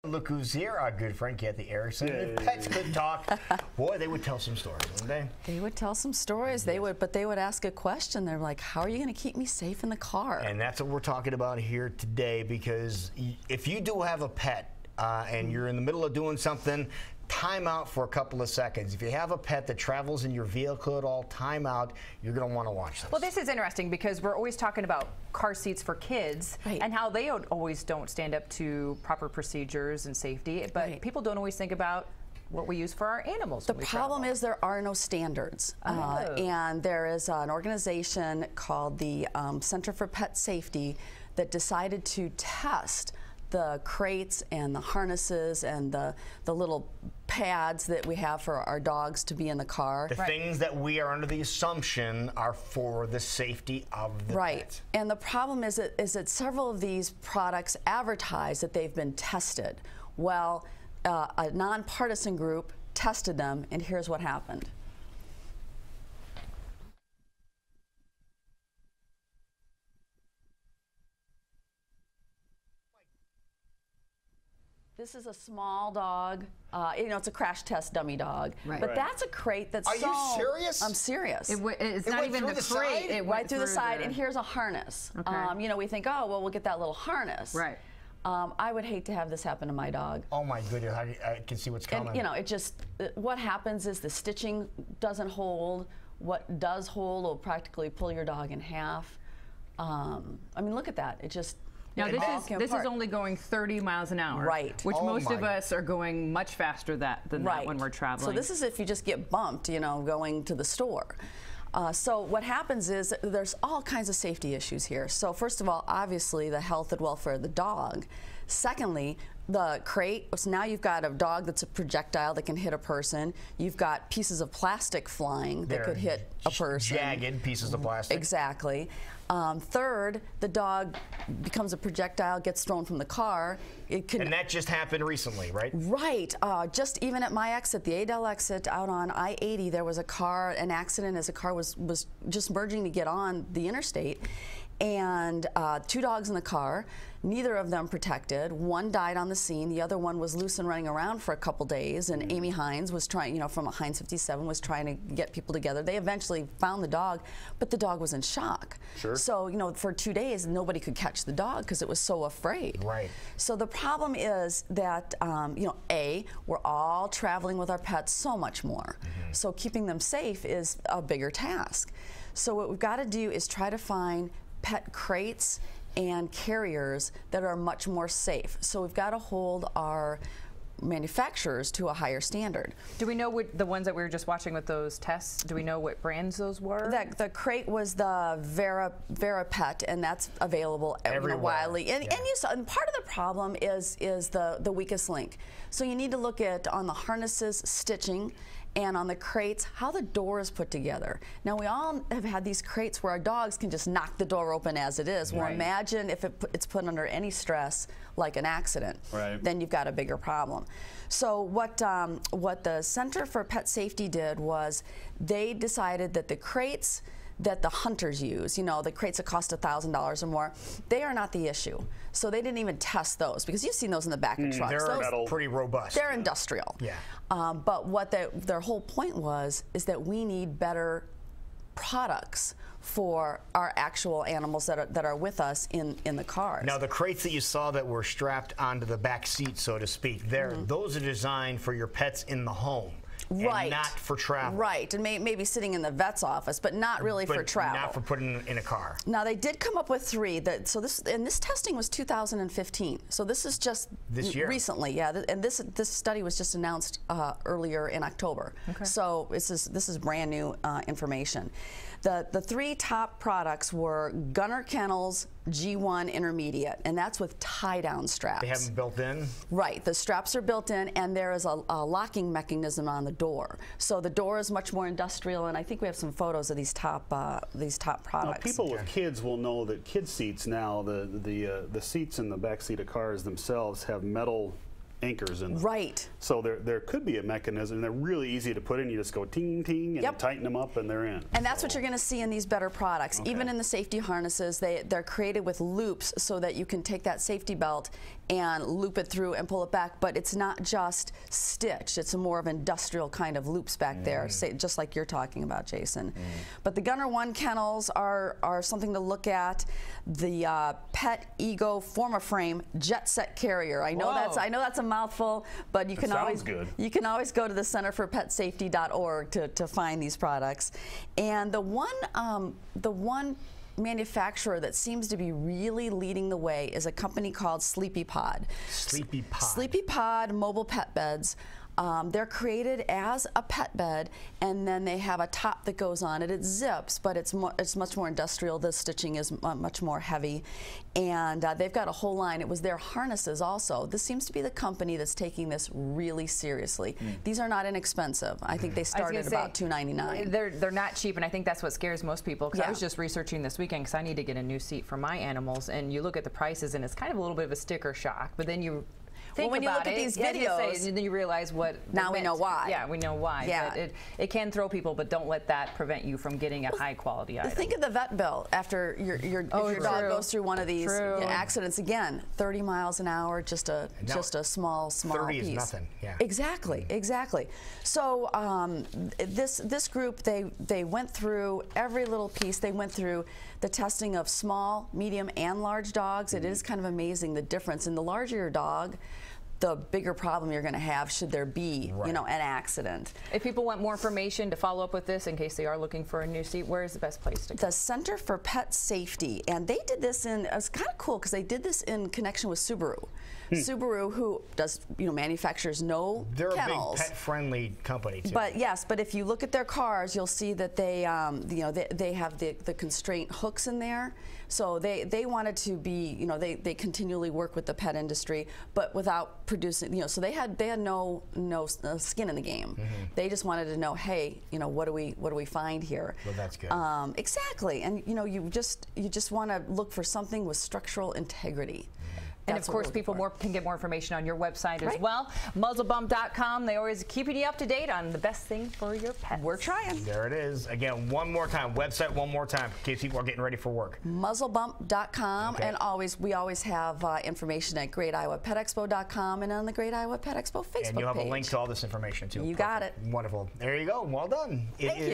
Look who's here, our good friend Cathy Erickson. If pets could talk, boy, they would tell some stories, wouldn't they? They would tell some stories. They would, but they would ask a question. They're like, "How are you going to keep me safe in the car?" And that's what we're talking about here today, because if you do have a pet and you're in the middle of doing something, time out for a couple of seconds. If you have a pet that travels in your vehicle at all, time out. You're going to want to watch this. Well, this is interesting because we're always talking about car seats for kids and how they always don't stand up to proper procedures and safety, but people don't always think about what we use for our animals. The problem is there are no standards, and there is an organization called the Center for Pet Safety that decided to test the crates and the harnesses and the little pads that we have for our dogs to be in the car. The things that we are under the assumption are for the safety of the pet. And the problem is that several of these products advertise that they've been tested. Well, a nonpartisan group tested them, and here's what happened. This is a small dog. You know, it's a crash test dummy dog. But that's a crate that's Are you serious? I'm serious. It's not even the crate. It went through the side, and here's a harness. You know, we think, oh, well, we'll get that little harness. I would hate to have this happen to my dog. Oh my goodness, I can see what's coming. And, you know, it just, what happens is the stitching doesn't hold. What does hold will practically pull your dog in half. I mean, look at that. It just... Now this is only going 30 miles an hour, which most of us are going much faster than that when we're traveling. So this is if you just get bumped, you know, going to the store. So what happens is there's all kinds of safety issues here. So first of all, obviously the health and welfare of the dog. Secondly, the crate, so now you've got a dog that's a projectile that can hit a person. You've got pieces of plastic flying that could hit a person. Jagged pieces of plastic. Exactly. Third, the dog becomes a projectile, gets thrown from the car. And that just happened recently, right? Right. Just even at my exit, the Adel exit out on I-80, there was an accident as a car was just merging to get on the interstate. And 2 dogs in the car, neither of them protected. One died on the scene. The other one was loose and running around for a couple days. And Amy Hines was trying, you know, from Hines 57 was trying to get people together. They eventually found the dog, but the dog was in shock. So, you know, for 2 days, nobody could catch the dog because it was so afraid. So the problem is that, you know, A, we're all traveling with our pets so much more. So keeping them safe is a bigger task. So what we've got to do is try to find pet crates and carriers that are much more safe. So we've got to hold our manufacturers to a higher standard. Do we know what the ones that we were just watching with those tests, do we know what brands those were? The crate was the Vera Pet, and that's available widely. And you saw, and part of the problem is the weakest link. So you need to look at on the harnesses, stitching, and on the crates, how the door is put together. Now, we all have had these crates where our dogs can just knock the door open as it is. Well, imagine if it's put under any stress, like an accident. Then you've got a bigger problem. So what the Center for Pet Safety did was they decided that the crates that the hunters use, you know, the crates that cost $1,000 or more, they are not the issue. So they didn't even test those, because you've seen those in the back of trucks. They're pretty robust. They're industrial. But what their whole point was is that we need better products for our actual animals that are with us in the cars. Now, the crates that you saw that were strapped onto the back seat, so to speak, those are designed for your pets in the home. And not for travel. And maybe sitting in the vet's office, but not really for travel. Not for putting in a car. Now, they did come up with 3. This testing was 2015. So this is just this year. Recently, and this study was just announced earlier in October. So this is brand new information. The 3 top products were Gunner Kennels G1 Intermediate, and that's with tie-down straps. They have them built in? Right. The straps are built in, and there is a locking mechanism on the door. So the door is much more industrial, and I think we have some photos of these top products. Now, people with kids will know that kid seats now, the seats in the back seat of cars themselves have metal anchors in them. Right. So there could be a mechanism. They're really easy to put in. You just go ting ting and you tighten them up and they're in. And that's what you're going to see in these better products. Okay. Even in the safety harnesses, they're created with loops so that you can take that safety belt and loop it through and pull it back. But it's not just stitched. It's a more of industrial kind of loops back there, just like you're talking about, Jason. But the Gunner One kennels are something to look at. The Pet Ego Forma-Frame Jet Set Carrier. I know that's a mouthful, but you can always go to the centerforpetsafety.org to find these products. And the one manufacturer that seems to be really leading the way is a company called Sleepy Pod. Sleepy Pod. Sleepy Pod mobile pet beds. They're created as a pet bed, and then they have a top that goes on it. It zips, but it's much more industrial. The stitching is much more heavy, and they've got a whole line. It was their harnesses also. This seems to be the company that's taking this really seriously. These are not inexpensive. I think they started about $2.99. They're not cheap, and I think that's what scares most people. Because I was just researching this weekend because I need to get a new seat for my animals, and you look at the prices, and it's kind of a little bit of a sticker shock. But then you when you look at these videos, and then you realize what. Now we know why. Yeah, we know why. Yeah. But it can throw people, but don't let that prevent you from getting a high quality item. Think of the vet bill after your dog goes through one of these accidents again. 30 miles an hour, just a small 30 piece. is nothing. Yeah. Exactly. So this group they went through every little piece. They went through the testing of small, medium, and large dogs. It is kind of amazing the difference. And the larger your dog, the bigger problem you're going to have should there be, an accident. If people want more information to follow up with this in case they are looking for a new seat, where is the best place to go? The Center for Pet Safety, and they did this it's kind of cool because they did this in connection with Subaru. Subaru, who does, manufactures no They're kennels. a big pet-friendly company too. But yes, but if you look at their cars, you'll see that they have the constraint hooks in there. So they wanted to be, they continually work with the pet industry, but without producing, so they had no skin in the game. They just wanted to know, hey, what do we find here? Well, that's good. Exactly, and you just want to look for something with structural integrity. And of course, people can get more information on your website as well, muzzlebump.com. They always keeping you up to date on the best thing for your pets. We're trying. There it is. Again, one more time. Website one more time in case people are getting ready for work. Muzzlebump.com, and we always have information at GreatIowaPetExpo.com and on the Great Iowa Pet Expo Facebook page. And you'll have a link to all this information too. You got it. Wonderful. There you go. Well done. Thank you.